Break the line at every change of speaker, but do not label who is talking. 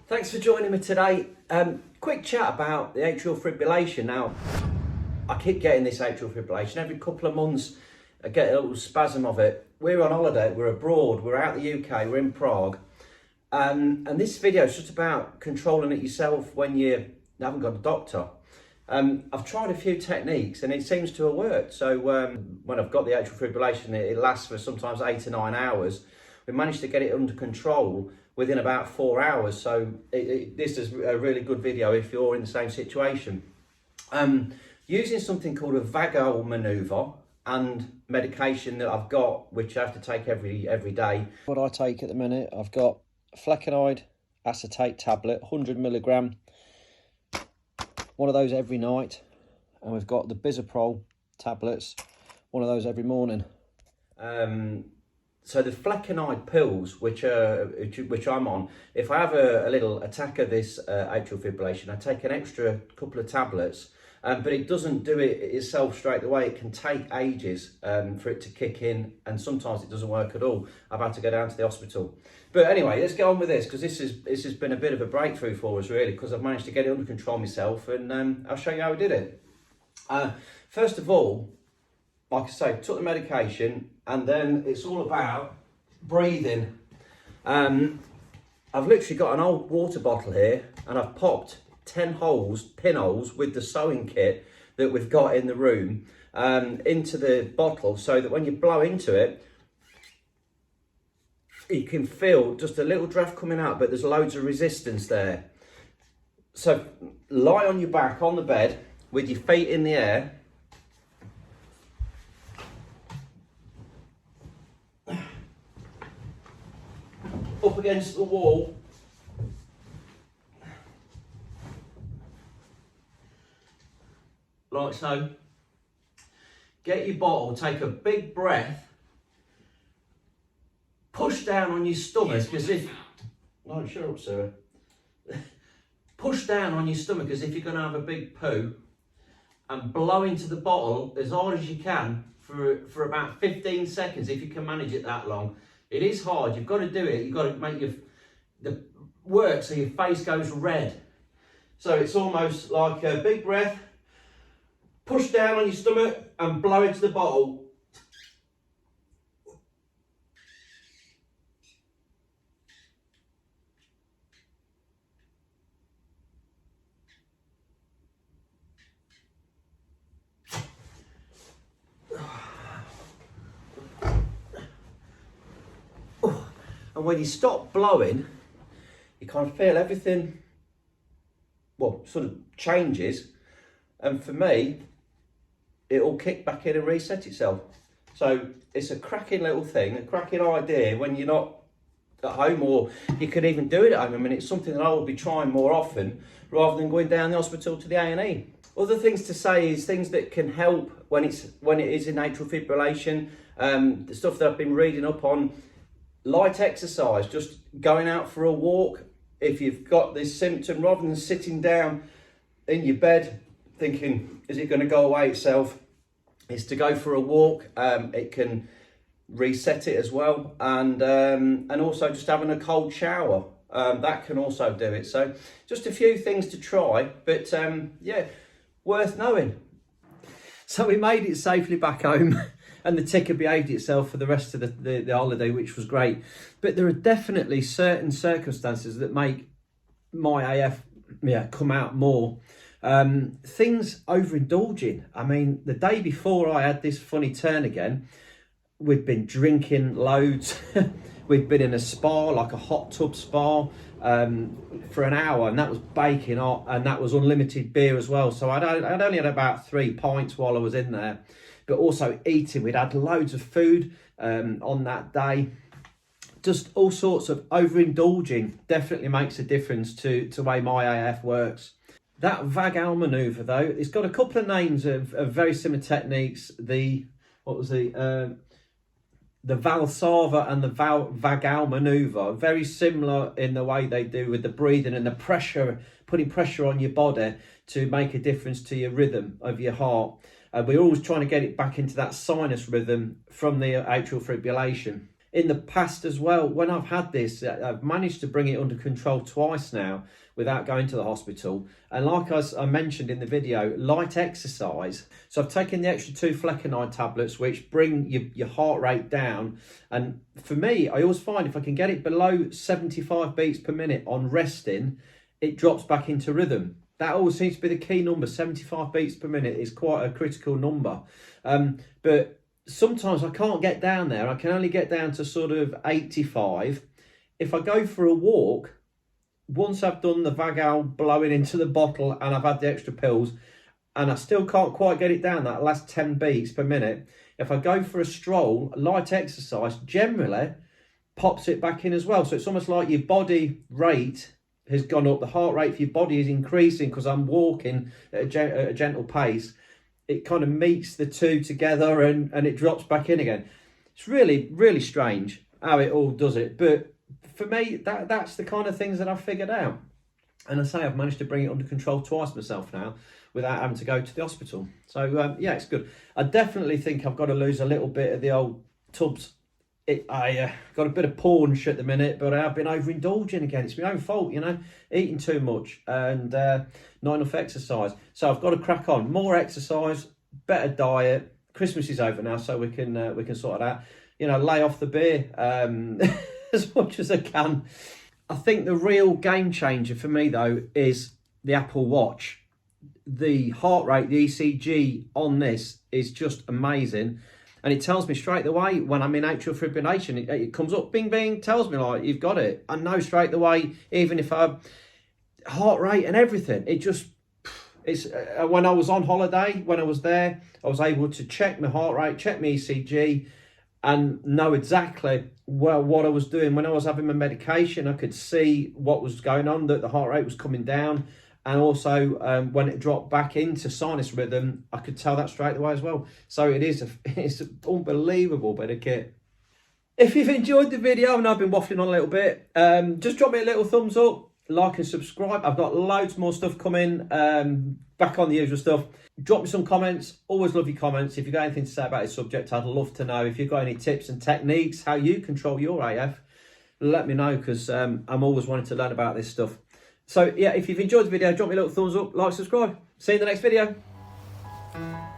Thanks for joining me today. Quick chat about the atrial fibrillation. Now, I keep getting this atrial fibrillation. Every couple of months, I get a little spasm of it. We're on holiday, we're abroad, we're out the UK, we're in Prague. And this video is just about controlling it yourself when you haven't got a doctor. I've tried a few techniques and it seems to have worked. So when I've got the atrial fibrillation, it lasts for sometimes 8 to 9 hours. We managed to get it under control within about 4 hours. So this is a really good video if you're in the same situation. Using something called a Vagal Manoeuvre and medication that I've got, which I have to take every day. What I take at the minute, I've got flecainide acetate tablet, 100 milligram, one of those every night, and we've got the bisoprol tablets, one of those every morning. So the flecainide pills, which I'm on, if I have a little attack of this atrial fibrillation, I take an extra couple of tablets, but it doesn't do it itself straight away. It can take ages for it to kick in, and sometimes it doesn't work at all. I've had to go down to the hospital. But anyway, let's get on with this, because this has been a bit of a breakthrough for us, really, because I've managed to get it under control myself, and I'll show you how I did it. First of all, like I say, took the medication, and then it's all about breathing. I've literally got an old water bottle here, and I've popped 10 pinholes with the sewing kit that we've got in the room into the bottle, so that when you blow into it, you can feel just a little draft coming out, but there's loads of resistance there. So lie on your back on the bed with your feet in the air. Up against the wall. Like so. Get your bottle, take a big breath. Push down on your stomach as if... No, shut up, sir. Push down on your stomach as if you're going to have a big poo, and blow into the bottle as hard as you can for about 15 seconds, if you can manage it that long. It is hard, you've got to do it. You've got to make the work so your face goes red. So it's almost like a big breath, push down on your stomach and blow into the bottle. And when you stop blowing, you kind of feel everything, well, sort of changes. And for me, it will kick back in and reset itself. So it's a cracking little thing, a cracking idea when you're not at home, or you could even do it at home. I mean, it's something that I will be trying more often rather than going down the hospital to the A&E. Other things to say is things that can help when it is in atrial fibrillation. The stuff that I've been reading up on. Light exercise, just going out for a walk. If you've got this symptom, rather than sitting down in your bed thinking, is it going to go away itself, is to go for a walk. It can reset it as well. And also just having a cold shower, that can also do it. So just a few things to try, but yeah, worth knowing. So we made it safely back home. And the ticker behaved itself for the rest of the holiday, which was great. But there are definitely certain circumstances that make my AF come out more. Things overindulging. I mean, the day before I had this funny turn again, we'd been drinking loads. We'd been in a spa, like a hot tub spa, for an hour, and that was baking hot, and that was unlimited beer as well. So I'd only had about 3 pints while I was in there. But also eating, we'd had loads of food on that day. Just all sorts of overindulging definitely makes a difference to the way my AF works. That Vagal Manoeuvre, though, it's got a couple of names of very similar techniques. The Valsalva and the Vagal Manoeuvre, very similar in the way they do with the breathing and the pressure, putting pressure on your body to make a difference to your rhythm of your heart. We're always trying to get it back into that sinus rhythm from the atrial fibrillation. in the past as well, when I've had this, I've managed to bring it under control twice now without going to the hospital. And like I mentioned in the video, light exercise. So I've taken the extra 2 flecainide tablets, which bring your heart rate down. And for me, I always find if I can get it below 75 beats per minute on resting, it drops back into rhythm. That always seems to be the key number. 75 beats per minute is quite a critical number. But sometimes I can't get down there. I can only get down to sort of 85. If I go for a walk, once I've done the Vagal blowing into the bottle and I've had the extra pills, and I still can't quite get it down that last 10 beats per minute, if I go for a stroll, light exercise generally pops it back in as well. So it's almost like your body rate has gone up, the heart rate for your body is increasing because I'm walking at a gentle pace. It kind of meets the two together and it drops back in again. It's really, really strange how it all does it. But for me, that's the kind of things that I've figured out. And I say I've managed to bring it under control twice myself now without having to go to the hospital. So, yeah, it's good. I definitely think I've got to lose a little bit of the old tubs. I got a bit of paunch at the minute, but I've been overindulging again. It's my own fault, you know, eating too much and not enough exercise. So I've got to crack on. More exercise, better diet. Christmas is over now, so we can sort it out. You know, lay off the beer as much as I can. I think the real game changer for me, though, is the Apple Watch. The heart rate, the ECG on this is just amazing. And it tells me straight away when I'm in atrial fibrillation. It comes up, bing, bing, tells me like, you've got it. I know straight away, even if I heart rate and everything. It just, it's when I was on holiday, when I was there, I was able to check my heart rate, check my ECG, and know exactly what I was doing. When I was having my medication, I could see what was going on, that the heart rate was coming down. And also, when it dropped back into sinus rhythm, I could tell that straight away as well. So it's an unbelievable bit of kit. If you've enjoyed the video, and I've been waffling on a little bit, just drop me a little thumbs up, like and subscribe. I've got loads more stuff coming, back on the usual stuff. Drop me some comments. Always love your comments. If you've got anything to say about this subject, I'd love to know. If you've got any tips and techniques, how you control your AF, let me know, because I'm always wanting to learn about this stuff. So, yeah, if you've enjoyed the video, drop me a little thumbs up, like, subscribe. See you in the next video.